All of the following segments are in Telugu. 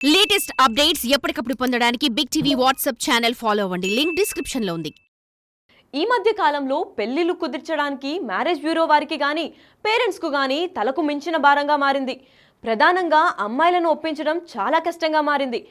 లేటెస్ట్ అప్డేట్స్ ఎప్పటికప్పుడు పొందడానికి big TV WhatsApp channel follow అవ్వండి. లింక్ డిస్క్రిప్షన్ లో ఉంది. ఈ మధ్య కాలంలో పెళ్లిళ్లు కుదిర్చడానికి మ్యారేజ్ బ్యూరో వారికి గాని పేరెంట్స్కు గాని తలకు మించిన భారంగా మారింది. ప్రధానంగా అమ్మాయిలను ఒప్పించడం చాలా కష్టంగా మారింది.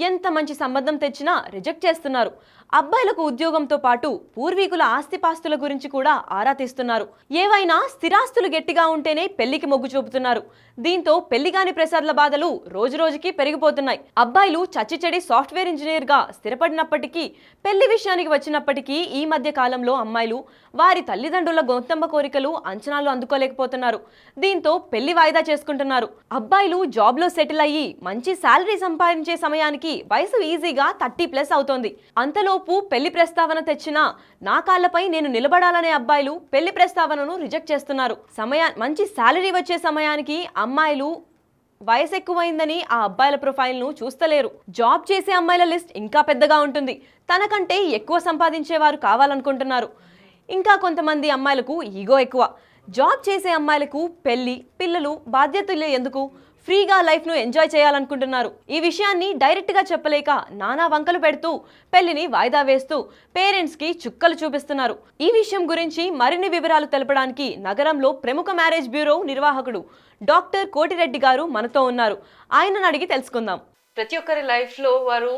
ఎంత మంచి సంబంధం తెచ్చినా రిజెక్ట్ చేస్తున్నారు. అబ్బాయిలకు ఉద్యోగంతో పాటు పూర్వీకుల ఆస్తిపాస్తుల గురించి కూడా ఆరా తీస్తున్నారు. ఏవైనా స్థిరాస్తులు గట్టిగా ఉంటేనే పెళ్లికి మొగ్గు చూపుతున్నారు. దీంతో పెళ్లిగాని ప్రసాద్ల బాధలు రోజురోజుకి పెరిగిపోతున్నాయి. అబ్బాయిలు చచ్చిచెడి సాఫ్ట్వేర్ ఇంజనీర్ గా స్థిరపడినప్పటికీ పెళ్లి విషయానికి వచ్చినప్పటికీ ఈ మధ్య కాలంలో అమ్మాయిలు వారి తల్లిదండ్రుల గొంతమ్మ కోరికలు అంచనాలు అందుకోలేకపోతున్నారు. దీంతో పెళ్లి వాయిదా చేసుకుంటున్నారు. అబ్బాయిలు జాబ్ లో సెటిల్ అయ్యి మంచి శాలరీ సంపాదించే సమయానికి వయసు ఈజీగా 30+ అవుతోంది. అంతలోపు పెళ్లి ప్రస్తావన తెచ్చినా నా కాళ్లపై నేను నిలబడాలనే అబ్బాయిలు పెళ్లి ప్రస్తావనను రిజెక్ట్ చేస్తున్నారు. మంచి శాలరీ వచ్చే సమయానికి అమ్మాయిలు వయసు ఎక్కువైందని ఆ అబ్బాయిల ప్రొఫైల్ను చూస్తలేరు. జాబ్ చేసే అమ్మాయిల లిస్ట్ ఇంకా పెద్దగా ఉంటుంది. తనకంటే ఎక్కువ సంపాదించేవారు కావాలనుకుంటున్నారు. ఇంకా కొంతమంది అమ్మాయిలకు ఈగో ఎక్కువ. జాబ్ చేసే అమ్మాయిలకు పెళ్లి, పిల్లలు, బాధ్యతలు ఎందుకు, ఫ్రీగా లైఫ్ను ఎంజాయ్ చేయాలనుకుంటున్నారు. ఈ విషయాన్ని డైరెక్ట్గా చెప్పలేక నానా వంకలు పెడుతూ పెళ్లిని వాయిదా వేస్తూ పేరెంట్స్కి చుక్కలు చూపిస్తున్నారు. ఈ విషయం గురించి మరిన్ని వివరాలు తెలపడానికి నగరంలో ప్రముఖ మ్యారేజ్ బ్యూరో నిర్వాహకుడు డాక్టర్ కోటిరెడ్డి గారు మనతో ఉన్నారు. ఆయనను అడిగి తెలుసుకుందాం. ప్రతి ఒక్కరి లైఫ్లో వారు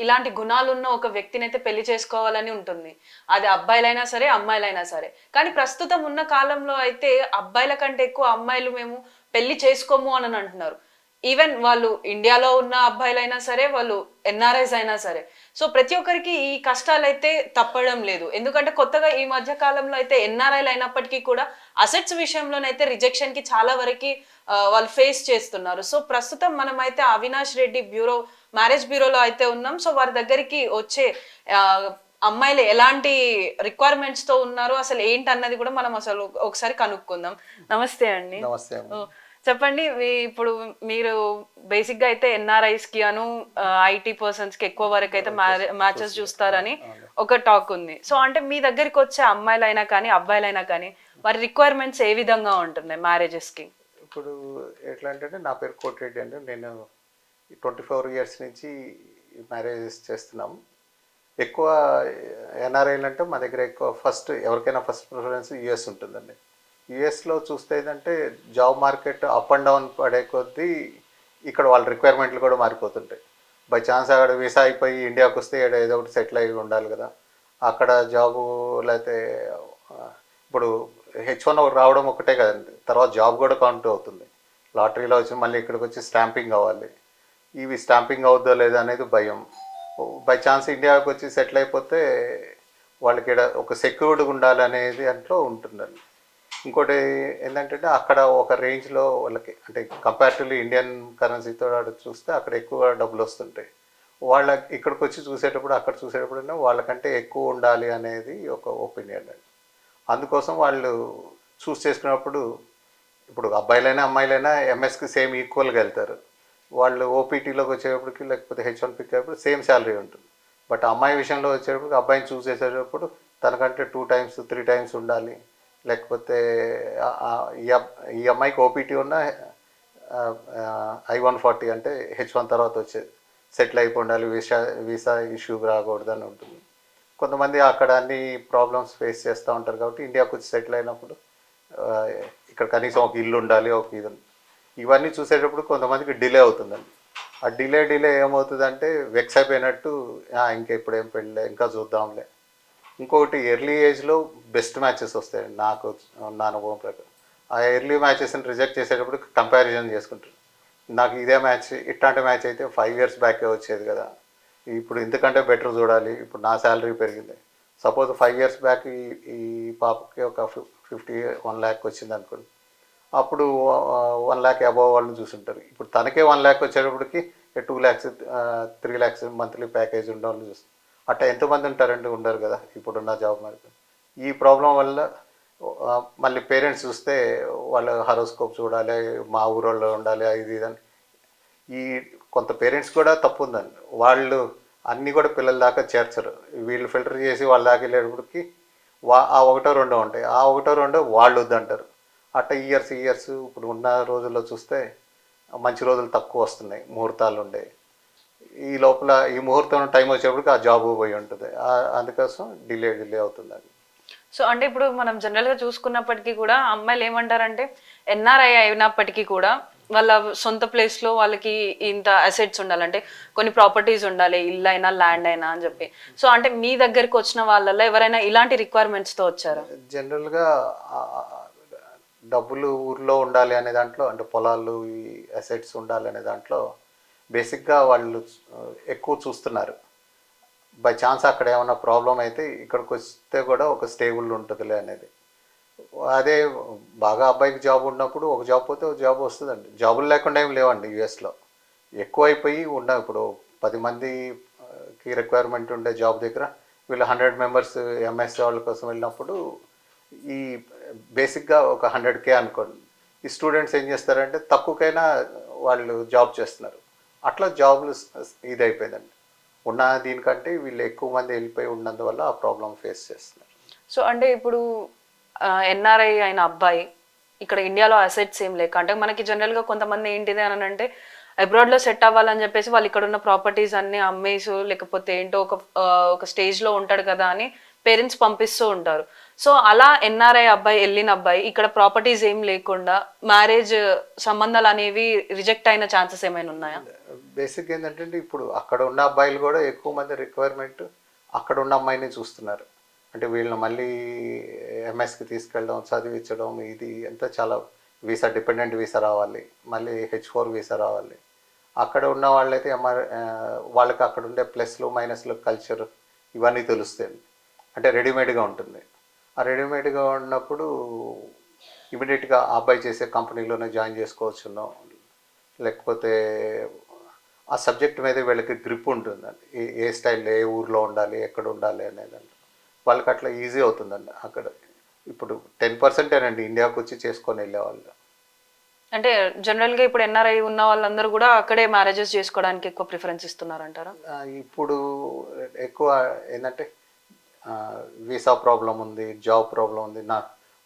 ఇలాంటి గుణాలున్న ఒక వ్యక్తిని అయితే పెళ్లి చేసుకోవాలని ఉంటుంది. అది అబ్బాయిలైనా సరే, అమ్మాయిలైనా సరే. కానీ ప్రస్తుతం ఉన్న కాలంలో అయితే అబ్బాయిల కంటే ఎక్కువ అమ్మాయిలు మేము పెళ్లి చేసుకోము అని అంటున్నారు. ఈవెన్ వాళ్ళు ఇండియాలో ఉన్న అబ్బాయిలైనా సరే, వాళ్ళు ఎన్ఆర్ఐస్ అయినా సరే. సో ప్రతి ఒక్కరికి ఈ కష్టాలు అయితే తప్పడం లేదు. ఎందుకంటే కొత్తగా ఈ మధ్య కాలంలో అయితే ఎన్ఆర్ఐలు అయినప్పటికీ కూడా అసెట్స్ విషయంలోనైతే రిజెక్షన్ కి చాలా వరకు వాళ్ళు ఫేస్ చేస్తున్నారు. సో ప్రస్తుతం మనం అయితే అవినాష్ రెడ్డి మ్యారేజ్ బ్యూరోలో అయితే ఉన్నాం. సో వారి దగ్గరికి వచ్చే అమ్మాయిలు ఎలాంటి రిక్వైర్మెంట్స్ తో ఉన్నారు, అసలు ఏంటన్నది కూడా మనం అసలు ఒకసారి కనుక్కుందాం. నమస్తే అండి. నమస్తే. చెప్పండి, ఇప్పుడు మీరు బేసిక్ గా అయితే ఎన్ఆర్ఐస్ కి అను ఐటీ పర్సన్స్ కి ఎక్కువ వరకు అయితే మ్యాచెస్ చూస్తారని ఒక టాక్ ఉంది. సో అంటే మీ దగ్గరికి వచ్చే అమ్మాయిలైనా కానీ అబ్బాయిలైనా కానీ వారి రిక్వైర్మెంట్స్ ఏ విధంగా ఉంటున్నాయి మ్యారేజెస్ కి? ఇప్పుడు ఎట్లా అంటే నా పేరు కోటిరెడ్డి అండి. నేను 24 years నుంచి మ్యారేజెస్ చేస్తున్నాము. ఎక్కువ ఎన్ఆర్ఐలు అంటే మా దగ్గర ఎక్కువ ఎవరికైనా ఫస్ట్ ప్రిఫరెన్స్ యూఎస్ ఉంటుందండి. యూఎస్లో చూస్తే ఏంటంటే job market up and down పడే కొద్దీ ఇక్కడ వాళ్ళ రిక్వైర్మెంట్లు కూడా మారిపోతుంటాయి. బై ఛాన్స్ అక్కడ వీసా అయిపోయి ఇండియాకి వస్తే ఏదో ఒకటి సెటిల్ అయ్యి ఉండాలి కదా. అక్కడ జాబు లేకపోతే ఇప్పుడు H1 రావడం ఒకటే కదండి, తర్వాత జాబ్ కూడా కౌంట్ అవుతుంది. లాటరీలో వచ్చి మళ్ళీ ఇక్కడికి వచ్చి స్టాంపింగ్ అవ్వాలి. ఇవి స్టాంపింగ్ అవుద్దో లేదా అనేది భయం. బై ఛాన్స్ ఇండియాకి వచ్చి సెటిల్ అయిపోతే వాళ్ళకి ఇక్కడ ఒక సెక్యూర్డ్గా ఉండాలి అనేది అంట్లో ఉంటుందండి. ఇంకోటి ఏంటంటే అక్కడ ఒక రేంజ్లో వాళ్ళకి అంటే కంపారిటివ్లీ ఇండియన్ కరెన్సీతో చూస్తే అక్కడ ఎక్కువ డబ్బులు వస్తుంటాయి. ఇక్కడికి వచ్చి చూసేటప్పుడు అక్కడ చూసేటప్పుడు వాళ్ళకంటే ఎక్కువ ఉండాలి అనేది ఒక ఒపీనియన్ అండి. అందుకోసం వాళ్ళు చూస్ చేసుకున్నప్పుడు ఇప్పుడు అబ్బాయిలైనా అమ్మాయిలైనా ఎంఎస్కి సేమ్ ఈక్వల్గా వెళ్తారు. వాళ్ళు ఓపీటీలోకి వచ్చేటప్పటికి లేకపోతే H1 పిక్ అయ్యేప్పుడు సేమ్ శాలరీ ఉంటుంది. బట్ అమ్మాయి విషయంలో వచ్చేటప్పుడు అబ్బాయిని చూస్ చేసేటప్పుడు తనకంటే 2 times 3 times ఉండాలి. లేకపోతే ఈ అమ్మాయికి ఓపీటీ ఉన్న I-140 అంటే H1 తర్వాత వచ్చేది సెటిల్ అయిపోయి ఉండాలి, వీసా ఇష్యూ రాకూడదని ఉంటుంది. కొంతమంది అక్కడ అన్ని ప్రాబ్లమ్స్ ఫేస్ చేస్తూ ఉంటారు కాబట్టి ఇండియాకి వచ్చి సెటిల్ అయినప్పుడు ఇక్కడ కనీసం ఒక ఇల్లు ఉండాలి, ఒక ఇది. ఇవన్నీ చూసేటప్పుడు కొంతమందికి డిలే అవుతుందండి. ఆ డిలే ఏమవుతుందంటే వెక్స్ అయిపోయినట్టు ఇంకా ఇప్పుడు ఏం పెళ్ళి ఇంకా చూద్దాంలే. ఇంకొకటి ఎర్లీ ఏజ్లో బెస్ట్ మ్యాచెస్ వస్తాయండి. నా అనుభవం ప్రకారం ఆ ఎర్లీ మ్యాచెస్ని రిజెక్ట్ చేసేటప్పుడు కంపారిజన్ చేసుకుంటారు. నాకు ఇదే మ్యాచ్ ఇట్లాంటి మ్యాచ్ అయితే 5 years బ్యాకే వచ్చేది కదా, ఇప్పుడు ఇంతకంటే బెటర్ చూడాలి, ఇప్పుడు నా శాలరీ పెరిగింది. సపోజ్ 5 years బ్యాక్ ఈ పాపకి ఒక 1 lakh వచ్చింది అనుకోండి, అప్పుడు 1 lakh అబోవ్ వాళ్ళని చూసుంటారు. ఇప్పుడు తనకే 1 lakh వచ్చేటప్పటికి 2 lakhs 3 lakhs మంత్లీ ప్యాకేజ్ ఉండే వాళ్ళని చూస్తారు. అట్లా ఎంతమంది ఉంటారండి? ఉండరు కదా ఇప్పుడున్న జాబ్ మార్కెట్. ఈ ప్రాబ్లం వల్ల మళ్ళీ పేరెంట్స్ చూస్తే వాళ్ళ హారోస్కోప్ చూడాలి, మా ఊరోళ్ళు ఉండాలి, ఇది ఇదని. ఈ కొంత పేరెంట్స్ కూడా తప్పు ఉందండి. వాళ్ళు అన్నీ కూడా పిల్లల దాకా చేర్చరు. వీళ్ళు ఫిల్టర్ చేసి వాళ్ళ దాకా వెళ్ళేటప్పటికి ఆ 1-2 ఉంటాయి. ఆ 1-2 వాళ్ళు వద్దంటారు. అట్లా ఇయర్స్ ఇప్పుడు ఉన్న రోజుల్లో చూస్తే మంచి రోజులు తక్కువ వస్తున్నాయి, ముహూర్తాలు ఉండే. ఈ లోపల ఈ ముహూర్తం టైం వచ్చేప్పటికి ఆ జాబ్ పోయి ఉంటుంది. అందుకోసం డిలే అవుతుందండి. సో అంటే ఇప్పుడు మనం జనరల్గా చూసుకున్నప్పటికీ కూడా అమ్మాయిలు ఏమంటారంటే ఎన్ఆర్ఐ అయినప్పటికీ కూడా వాళ్ళ సొంత ప్లేస్లో వాళ్ళకి ఇంత అసెట్స్ ఉండాలంటే కొన్ని ప్రాపర్టీస్ ఉండాలి, ఇల్లు అయినా ల్యాండ్ అయినా అని చెప్పి. సో అంటే మీ దగ్గరికి వచ్చిన వాళ్ళల్లో ఎవరైనా ఇలాంటి రిక్వైర్మెంట్స్తో వచ్చారా? జనరల్గా డబ్బులు ఊర్లో ఉండాలి అనే దాంట్లో, అంటే పొలాలు ఈ అసెట్స్ ఉండాలి అనే దాంట్లో బేసిక్గా వాళ్ళు ఎక్కువ చూస్తున్నారు. బై ఛాన్స్ అక్కడ ఏమైనా ప్రాబ్లం అయితే ఇక్కడికి వస్తే కూడా ఒక స్టేబుల్ ఉంటుందిలే అనేది. అదే బాగా అబ్బాయికి జాబ్ ఉన్నప్పుడు ఒక జాబ్ పోతే ఒక జాబ్ వస్తుందండి. జాబులు లేకుండా ఏం లేవండి యూఎస్లో. ఎక్కువైపోయి ఇప్పుడు 10 మందికి రిక్వైర్మెంట్ ఉండే జాబ్ దగ్గర వీళ్ళు 100 మెంబర్స్ ఎంఎస్ వాళ్ళ కోసం వెళ్ళినప్పుడు ఈ బేసిక్గా ఒక 100K అనుకోండి. ఈ స్టూడెంట్స్ ఏం చేస్తారంటే తక్కువకైనా వాళ్ళు జాబ్ చేస్తున్నారు. అట్లా జాబ్లు ఇది అయిపోయిందండి. ఉన్న దీనికంటే వీళ్ళు ఎక్కువ మంది వెళ్ళిపోయి ఉన్నందువల్ల ఆ ప్రాబ్లం ఫేస్ చేస్తున్నారు. సో అంటే ఇప్పుడు ఎన్ఆర్ఐ అయిన అబ్బాయి ఇక్కడ ఇండియాలో అసెట్స్ ఏం లేక, అంటే మనకి జనరల్గా కొంతమంది ఏంటిది అని అంటే అబ్రాడ్లో సెట్ అవ్వాలని చెప్పేసి వాళ్ళు ఇక్కడ ఉన్న ప్రాపర్టీస్ అన్ని అమ్మేసు లేకపోతే ఏంటో ఒక స్టేజ్లో ఉంటాడు కదా అని పేరెంట్స్ పంపిస్తూ ఉంటారు. సో అలా ఎన్ఆర్ఐ అబ్బాయి వెళ్ళిన అబ్బాయి ఇక్కడ ప్రాపర్టీస్ ఏం లేకుండా మ్యారేజ్ సంబంధాలు అనేవి రిజెక్ట్ అయిన ఛాన్సెస్ ఏమైనా ఉన్నాయా? బేసిక్ ఏంటంటే ఇప్పుడు అక్కడ ఉన్న అబ్బాయిలు కూడా ఎక్కువ మంది రిక్వైర్మెంట్ అక్కడ ఉన్న అమ్మాయిని చూస్తున్నారు. అంటే వీళ్ళని మళ్ళీ ఎంఎస్కి తీసుకెళ్ళడం, చదివించడం, ఇది అంతా చాలా వీసా, డిపెండెంట్ వీసా రావాలి, మళ్ళీ H4 వీసా రావాలి. అక్కడ ఉన్న వాళ్ళైతే వాళ్ళకి అక్కడ ఉండే ప్లస్లు మైనస్లు కల్చర్ ఇవన్నీ తెలుస్తాయి. అంటే రెడీమేడ్గా ఉంటుంది. ఆ రెడీమేడ్గా ఉన్నప్పుడు ఇమీడియట్గా ఆ అబ్బాయి చేసే కంపెనీలోనే జాయిన్ చేసుకోవచ్చునో, లేకపోతే ఆ సబ్జెక్ట్ మీద వీళ్ళకి గ్రిప్ ఉంటుందండి. ఏ స్టైల్లో ఏ ఊర్లో ఉండాలి, ఎక్కడ ఉండాలి అనేదండి వాళ్ళకి అట్లా ఈజీ అవుతుందండి. అక్కడ ఇప్పుడు 10%ఏనండి ఇండియాకు వచ్చి చేసుకొని వెళ్ళేవాళ్ళు. అంటే జనరల్గా ఇప్పుడు ఎన్ఆర్ఐ ఉన్న వాళ్ళందరూ కూడా అక్కడే మ్యారేజెస్ చేసుకోవడానికి ఎక్కువ ప్రిఫరెన్స్ ఇస్తున్నారంటారా? ఇప్పుడు ఎక్కువ ఏంటంటే వీసా ప్రాబ్లం ఉంది, జాబ్ ప్రాబ్లం ఉంది.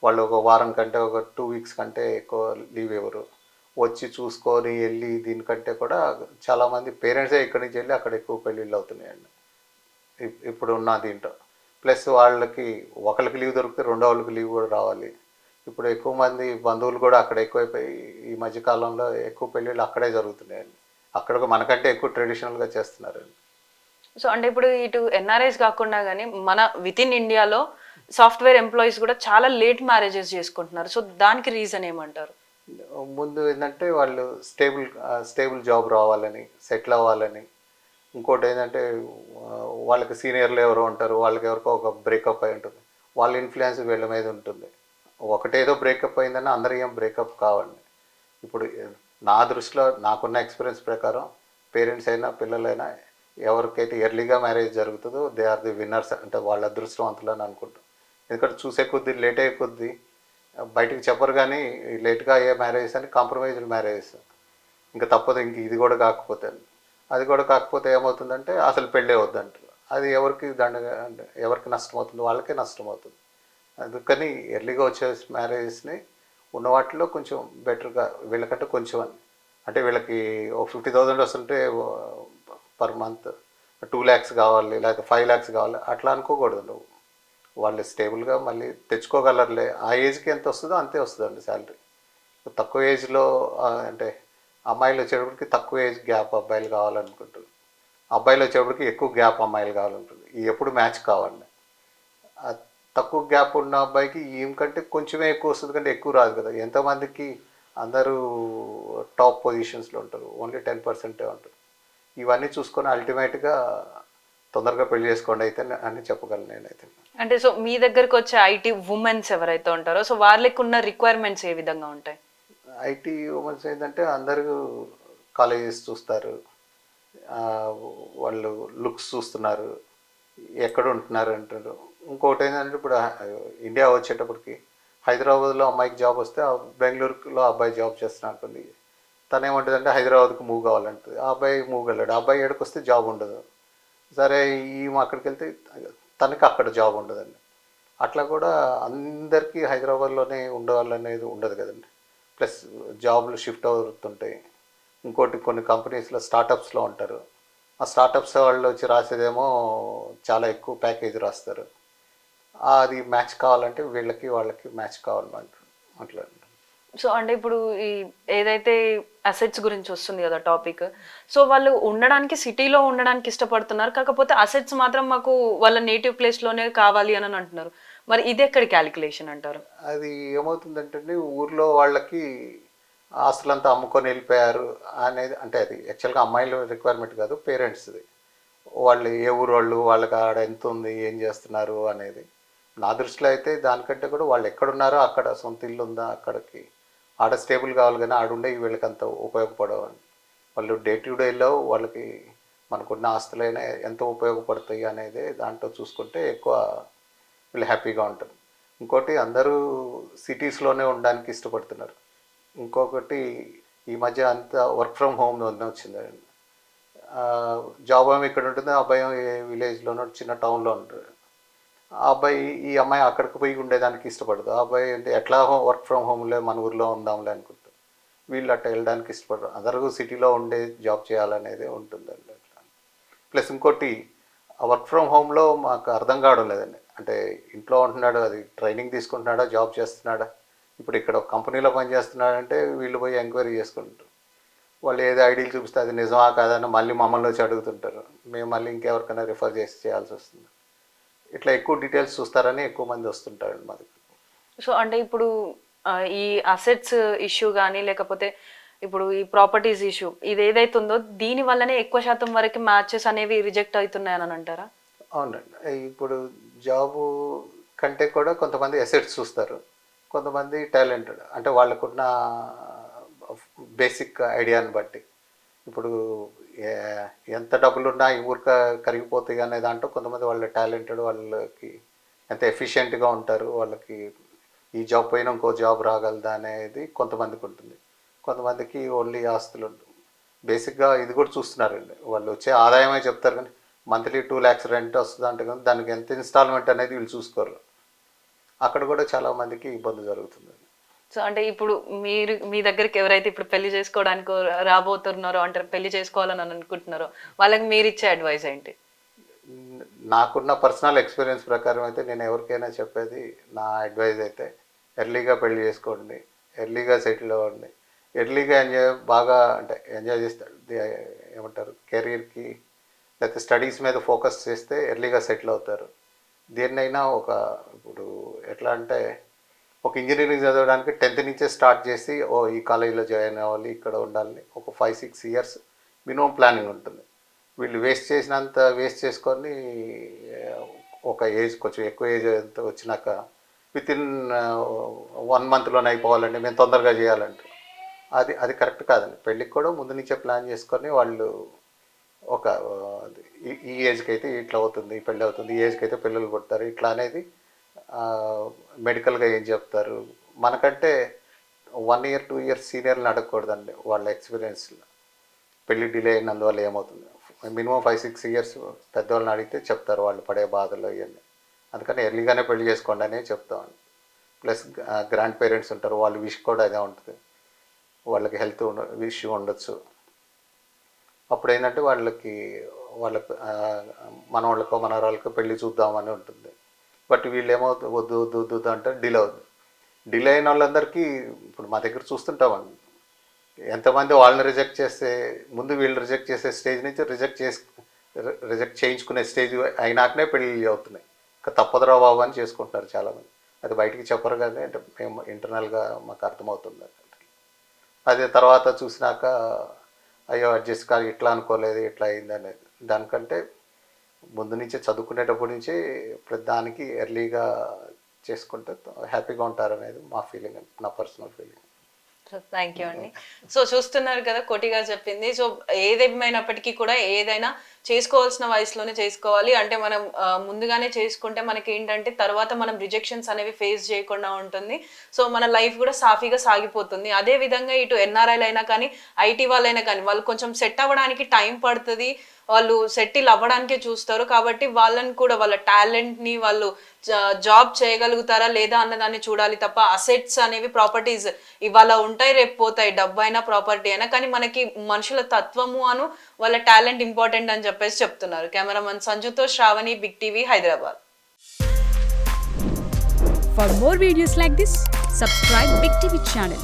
వాళ్ళు ఒక వారం కంటే ఒక 2 వీక్స్ కంటే ఎక్కువ లీవ్ ఇవ్వరు. వచ్చి చూసుకొని వెళ్ళి దీనికంటే కూడా చాలామంది పేరెంట్సే ఇక్కడి నుంచి వెళ్ళి అక్కడ ఎక్కువ పెళ్ళిళ్ళు అవుతున్నాయండి ఇప్పుడు ఉన్న దీంట్లో. ప్లస్ వాళ్ళకి ఒకరికి లీవ్ దొరికితే రెండో వాళ్ళకి లీవ్ కూడా రావాలి. ఇప్పుడు ఎక్కువ మంది బంధువులు కూడా అక్కడ ఎక్కువైపోయి ఈ మధ్యకాలంలో ఎక్కువ పెళ్ళిళ్ళు అక్కడే జరుగుతున్నాయండి. అక్కడ మనకంటే ఎక్కువ ట్రెడిషనల్గా చేస్తున్నారండి. సో అంటే ఇప్పుడు ఇటు ఎన్ఆర్ఐస్ కాకుండా కానీ మన విత్ ఇన్ ఇండియాలో సాఫ్ట్వేర్ ఎంప్లాయీస్ కూడా చాలా లేట్ మ్యారేజెస్ చేసుకుంటున్నారు. సో దానికి రీజన్ ఏమంటారు? ముందు ఏంటంటే వాళ్ళు స్టేబుల్ జాబ్ రావాలని, సెటిల్ అవ్వాలని. ఇంకోటి ఏంటంటే వాళ్ళకి సీనియర్లు ఎవరో ఉంటారు, వాళ్ళకి ఎవరికో ఒక బ్రేకప్ అయి ఉంటుంది, వాళ్ళ ఇన్ఫ్లుయెన్స్ వీళ్ళ మీద ఉంటుంది. ఒకటేదో బ్రేకప్ అయిందని అందరూ ఏం బ్రేకప్ కావండి. ఇప్పుడు నా దృష్టిలో నాకున్న ఎక్స్పీరియన్స్ ప్రకారం పేరెంట్స్ అయినా పిల్లలైనా ఎవరికైతే ఎర్లీగా మ్యారేజ్ జరుగుతుందో దే ఆర్ ది విన్నర్స్, అంటే వాళ్ళ అదృష్టవంతులని అనుకుంటాం. ఎందుకంటే చూసే కొద్దీ లేట్ అయ్యే కొద్దీ బయటకు చెప్పరు, కానీ లేట్గా అయ్యే మ్యారేజెస్ అని కాంప్రమైజ్డ్ మ్యారేజెస్. ఇంకా తప్పదు, ఇంక ఇది కూడా కాకపోతే అది కూడా కాకపోతే ఏమవుతుందంటే అసలు పెళ్ళే వద్దంటారు. అది ఎవరికి నష్టమవుతుంది? వాళ్ళకే నష్టమవుతుంది. అందుకని ఎర్లీగా వచ్చే మ్యారేజెస్ని ఉన్న వాటిలో కొంచెం బెటర్గా వీళ్ళకంటే కొంచెం అంటే వీళ్ళకి ఓ 50,000 వస్తుంటే పర్ మంత్ 2 lakhs కావాలి, లేకపోతే 5 lakhs కావాలి, అట్లా అనుకోకూడదు. నువ్వు వాళ్ళు స్టేబుల్గా మళ్ళీ తెచ్చుకోగలరులే, ఆ ఏజ్కి ఎంత వస్తుందో అంతే వస్తుందండి శాలరీ. తక్కువ ఏజ్లో అంటే అమ్మాయిలు వచ్చేటప్పటికి తక్కువ ఏజ్ గ్యాప్ అబ్బాయిలు కావాలనుకుంటుంది, అబ్బాయిలు వచ్చేటప్పటికి ఎక్కువ గ్యాప్ అమ్మాయిలు కావాలంటుంది. ఎప్పుడు మ్యాచ్ కావాలి. తక్కువ గ్యాప్ ఉన్న అబ్బాయికి ఈమె కంటే కొంచెమే ఎక్కువ వస్తుంది, కంటే ఎక్కువ రాదు కదా. ఎంతమందికి అందరూ టాప్ పొజిషన్స్లో ఉంటారు, ఓన్లీ 10% ఉంటారు. ఇవన్నీ చూసుకొని అల్టిమేట్గా తొందరగా పెళ్లి చేసుకోండి అయితే అని చెప్పగలను నేనైతే. అంటే సో మీ దగ్గరకు వచ్చే ఐటీ ఉమెన్స్ ఎవరైతే ఉంటారో సో వాళ్ళకి ఉన్న రిక్వైర్మెంట్స్ ఏ విధంగా ఉంటాయి? ఐటీ ఉమెన్స్ ఏంటంటే అందరూ కాలేజెస్ చూస్తారు, వాళ్ళు లుక్స్ చూస్తున్నారు, ఎక్కడ ఉంటున్నారు అంటారు. ఇంకోటి ఏంటంటే ఇప్పుడు ఇండియా వచ్చేటప్పటికి హైదరాబాద్లో అమ్మాయికి జాబ్ వస్తే బెంగళూరులో అబ్బాయి జాబ్ చేస్తున్నా అనుకోండి, తను ఏమంటుందంటే హైదరాబాద్కి మూవ్ కావాలంటుంది. ఆ అబ్బాయి మూవ్ వెళ్ళాడు, ఆ అబ్బాయి ఎక్కడికి వస్తే జాబ్ ఉండదు. సరే ఈమె అక్కడికి వెళ్తే తనకి అక్కడ జాబ్ ఉండదండి. అట్లా కూడా అందరికీ హైదరాబాద్లోనే ఉండవాలనేది ఉండదు కదండి. ప్లస్ జాబ్లు షిఫ్ట్ అవుతుంటాయి. ఇంకోటి కొన్ని కంపెనీస్లో స్టార్టప్స్లో ఉంటారు. ఆ స్టార్టప్స్ వాళ్ళు వచ్చి రాసేదేమో చాలా ఎక్కువ ప్యాకేజ్ రాస్తారు. అది మ్యాచ్ కావాలంటే వీళ్ళకి వాళ్ళకి మ్యాచ్ కావాలంటారు అట్లా. సో అంటే ఇప్పుడు ఈ ఏదైతే అసెట్స్ గురించి వస్తుంది కదా టాపిక్, సో వాళ్ళు ఉండడానికి సిటీలో ఉండడానికి ఇష్టపడుతున్నారు, కాకపోతే అసెట్స్ మాత్రం మాకు వాళ్ళ నేటివ్ ప్లేస్లోనే కావాలి అని అంటున్నారు. మరి ఇది ఎక్కడి క్యాలిక్యులేషన్ అంటారు? అది ఏమవుతుందంటే ఊర్లో వాళ్ళకి ఆస్తులంతా అమ్ముకొని వెళ్ళిపోయారు అనేది, అంటే అది యాక్చువల్గా అమ్మాయిల రిక్వైర్మెంట్ కాదు, పేరెంట్స్ది. వాళ్ళు ఏ ఊరు వాళ్ళు, వాళ్ళకి ఆడ ఎంత ఉంది, ఏం చేస్తున్నారు అనేది. నా దృష్టిలో అయితే దానికంటే కూడా వాళ్ళు ఎక్కడున్నారో అక్కడ సొంత ఇల్లు ఉందా, అక్కడికి ఆడ స్టేబుల్ కావాలి, కానీ ఆడుండే వీళ్ళకి అంత ఉపయోగపడవని. వాళ్ళు డే టు డేలో వాళ్ళకి మనకున్న ఆస్తులైనా ఎంత ఉపయోగపడతాయి అనేది దాంట్లో చూసుకుంటే ఎక్కువ వీళ్ళు హ్యాపీగా ఉంటారు. ఇంకోటి అందరూ సిటీస్లోనే ఉండడానికి ఇష్టపడుతున్నారు. ఇంకొకటి ఈ మధ్య అంతా వర్క్ ఫ్రమ్ హోమ్ వచ్చిందండి. జాబ్ ఏమో ఇక్కడ ఉంటుంది, ఆ అబ్బాయి విలేజ్లోనో చిన్న టౌన్లో ఉంటారు. ఆ అబ్బాయి ఈ అమ్మాయి అక్కడికి పోయి ఉండేదానికి ఇష్టపడదు. ఆ అబ్బాయి అంటే ఎట్లా వర్క్ ఫ్రమ్ హోమ్లే మన ఊర్లో ఉందాంలే అనుకుంటారు. వీళ్ళు అట్లా వెళ్ళడానికి ఇష్టపడరు, అందరూ సిటీలో ఉండే జాబ్ చేయాలనేది ఉంటుందండి అట్లా. ప్లస్ ఇంకోటి ఆ వర్క్ ఫ్రమ్ హోమ్లో మాకు అర్థం కావడం లేదండి. అంటే ఇంట్లో ఉంటున్నాడు, అది ట్రైనింగ్ తీసుకుంటున్నాడా, జాబ్ చేస్తున్నాడా. ఇప్పుడు ఇక్కడ ఒక కంపెనీలో పనిచేస్తున్నాడంటే వీళ్ళు పోయి ఎంక్వైరీ చేసుకుంటారు. వాళ్ళు ఏదో ఐడియాలు చూపిస్తే అది నిజమా కాదని మళ్ళీ మమ్మల్ని వచ్చి అడుగుతుంటారు. మేము మళ్ళీ ఇంకెవరికైనా రిఫర్ చేసి చేయాల్సి వస్తుంది. ఇట్లా ఎక్కువ డీటెయిల్స్ చూస్తారని ఎక్కువ మంది వస్తుంటారండి మా దగ్గర. సో అంటే ఇప్పుడు ఈ అసెట్స్ ఇష్యూ కానీ లేకపోతే ఇప్పుడు ఈ ప్రాపర్టీస్ ఇష్యూ ఇది ఏదైతే ఉందో దీని వల్లనే ఎక్కువ శాతం వరకు మ్యాచెస్ అనేవి రిజెక్ట్ అవుతున్నాయని అంటారా? అవునండి. ఇప్పుడు జాబు కంటే కూడా కొంతమంది అసెట్స్ చూస్తారు, కొంతమంది టాలెంటెడ్, అంటే వాళ్ళకున్న బేసిక్ ఐడియాని బట్టి. ఇప్పుడు ఎంత డబ్బులున్నా ఈ ఊరిక కరిగిపోతాయి అనే దాంట్లో కొంతమంది వాళ్ళు టాలెంటెడ్, వాళ్ళకి ఎంత ఎఫిషియెంట్గా ఉంటారు, వాళ్ళకి ఈ జాబ్ పైన ఇంకో జాబ్ రాగలదా అనేది కొంతమందికి ఉంటుంది. కొంతమందికి ఓన్లీ ఆస్తులు ఉంటుంది. బేసిక్గా ఇది కూడా చూస్తున్నారండి, వాళ్ళు వచ్చే ఆదాయమే చెప్తారు కానీ మంత్లీ 2 lakhs రెంట్ వస్తుంది అంటే కానీ దానికి ఎంత ఇన్స్టాల్మెంట్ అనేది వీళ్ళు చూసుకోరు. అక్కడ కూడా చాలామందికి ఇబ్బంది జరుగుతుంది. సో అంటే ఇప్పుడు మీరు మీ దగ్గరికి ఎవరైతే ఇప్పుడు పెళ్లి చేసుకోవడానికి రాబోతున్నారో అంటే పెళ్లి చేసుకోవాలని అనుకుంటున్నారో వాళ్ళకి మీరు ఇచ్చే అడ్వైస్ ఏంటి? నాకున్న పర్సనల్ ఎక్స్పీరియన్స్ ప్రకారం అయితే నేను ఎవరికైనా చెప్పేది, నా అడ్వైజ్ అయితే ఎర్లీగా పెళ్లి చేసుకోండి, ఎర్లీగా సెటిల్ అవ్వండి, ఎర్లీగా ఎంజాయ్ బాగా అంటే ఎంజాయ్ చేస్తారు, ఏమంటారు కెరీర్కి లేకపోతే స్టడీస్ మీద ఫోకస్ చేస్తే ఎర్లీగా సెటిల్ అవుతారు. దేన్నైనా ఒక ఇప్పుడు ఎట్లా అంటే ఒక ఇంజనీరింగ్ చదవడానికి 10th నుంచే స్టార్ట్ చేసి ఈ కాలేజీలో జాయిన్ అవ్వాలి, ఇక్కడ ఉండాలి, ఒక 5-6 years మినిమం ప్లానింగ్ ఉంటుంది. వీళ్ళు వేస్ట్ చేసుకొని ఒక ఏజ్ కొంచెం ఎక్కువ ఏజ్ ఎంత వచ్చినాక వితిన్ 1 monthలోనే అయిపోవాలండి, మేము తొందరగా చేయాలంటే అది కరెక్ట్ కాదండి. పెళ్ళికి కూడా ముందు నుంచే ప్లాన్ చేసుకొని వాళ్ళు ఒక ఈ ఏజ్కి అయితే ఇట్లా అవుతుంది పెళ్ళి అవుతుంది, ఈ ఏజ్కి అయితే పిల్లలు పుడతారు ఇట్లా అనేది మెడికల్గా ఏం చెప్తారు. మనకంటే 1 year 2 years సీనియర్ని అడగకూడదండి వాళ్ళ ఎక్స్పీరియన్స్లో. పెళ్ళి డిలే అయినందువల్ల ఏమవుతుంది, మినిమం 5-6 years పెద్దవాళ్ళని అడిగితే చెప్తారు వాళ్ళు పడే బాధలు ఇవన్నీ. అందుకని ఎర్లీగానే పెళ్లి చేసుకోండి అనే చెప్తామండి. ప్లస్ గ్రాండ్ పేరెంట్స్ ఉంటారు, వాళ్ళ విష్ కూడా అదే ఉంటుంది, వాళ్ళకి హెల్త్ ఇష్యూ ఉండొచ్చు. అప్పుడు ఏంటంటే వాళ్ళకి మనవాళ్ళకో మనవరాళ్ళకో పెళ్లి చూద్దామని ఉంటుంది. బట్ వీళ్ళు ఏమవుతుంది వద్దు వద్దు వద్దు అంటే డిలే అవుతుంది. డిలే అయిన వాళ్ళందరికీ ఇప్పుడు మా దగ్గర చూస్తుంటామండి, ఎంతమంది వాళ్ళని రిజెక్ట్ చేస్తే ముందు వీళ్ళు రిజెక్ట్ చేసే స్టేజ్ నుంచి రిజెక్ట్ చేయించుకునే స్టేజ్ అయినాకనే పెళ్ళి అవుతున్నాయి. ఇంకా తప్పదురా బాబు అని చేసుకుంటున్నారు చాలామంది. అది బయటికి చెప్పరు కానీ అంటే మేము ఇంటర్నల్గా మాకు అర్థమవుతుంది. అదే తర్వాత చూసినాక అయ్యో అడ్జస్ట్ కాదు, ఇట్లా అనుకోలేదు ఇట్లా అయింది అనేది. దానికంటే ముందు నుంచే చదువుకునేటప్పటి నుంచి దానికి ఎర్లీగా చేసుకుంటే హ్యాపీగా ఉంటారనేది మా ఫీలింగ్, నా పర్సనల్ ఫీలింగ్. థ్యాంక్ యూ అండి. సో చూస్తున్నారు కదా కోటి గారు చెప్పింది. సో ఏదేమైనప్పటికీ కూడా ఏదైనా చేసుకోవాల్సిన వయసులోనే చేసుకోవాలి. అంటే మనం ముందుగానే చేసుకుంటే మనకి ఏంటంటే తర్వాత మనం రిజెక్షన్స్ అనేవి ఫేస్ చేయకుండా ఉంటుంది. సో మన లైఫ్ కూడా సాఫీగా సాగిపోతుంది. అదే విధంగా ఇటు ఎన్ఆర్ఐలు అయినా కానీ ఐటీ వాళ్ళైనా కానీ వాళ్ళు కొంచెం సెట్ అవ్వడానికి టైం పడుతుంది, వాళ్ళు సెటిల్ అవ్వడానికే చూస్తారు. కాబట్టి వాళ్ళని కూడా వాళ్ళ టాలెంట్ని వాళ్ళు జాబ్ చేయగలుగుతారా లేదా అన్నదాన్ని చూడాలి తప్ప అసెట్స్ అనేవి ప్రాపర్టీస్ ఇవాళ ఉంటాయి రేపు పోతాయి, డబ్బు అయినా ప్రాపర్టీ అయినా, కానీ మనకి మనుషుల తత్వము అను వాళ్ళ టాలెంట్ ఇంపార్టెంట్ అని చెప్పేసి చెప్తున్నారు. కెమెరామన్ సంజుతో Shravani, Big TV, Hyderabad. For more videos like this, subscribe Big TV channel.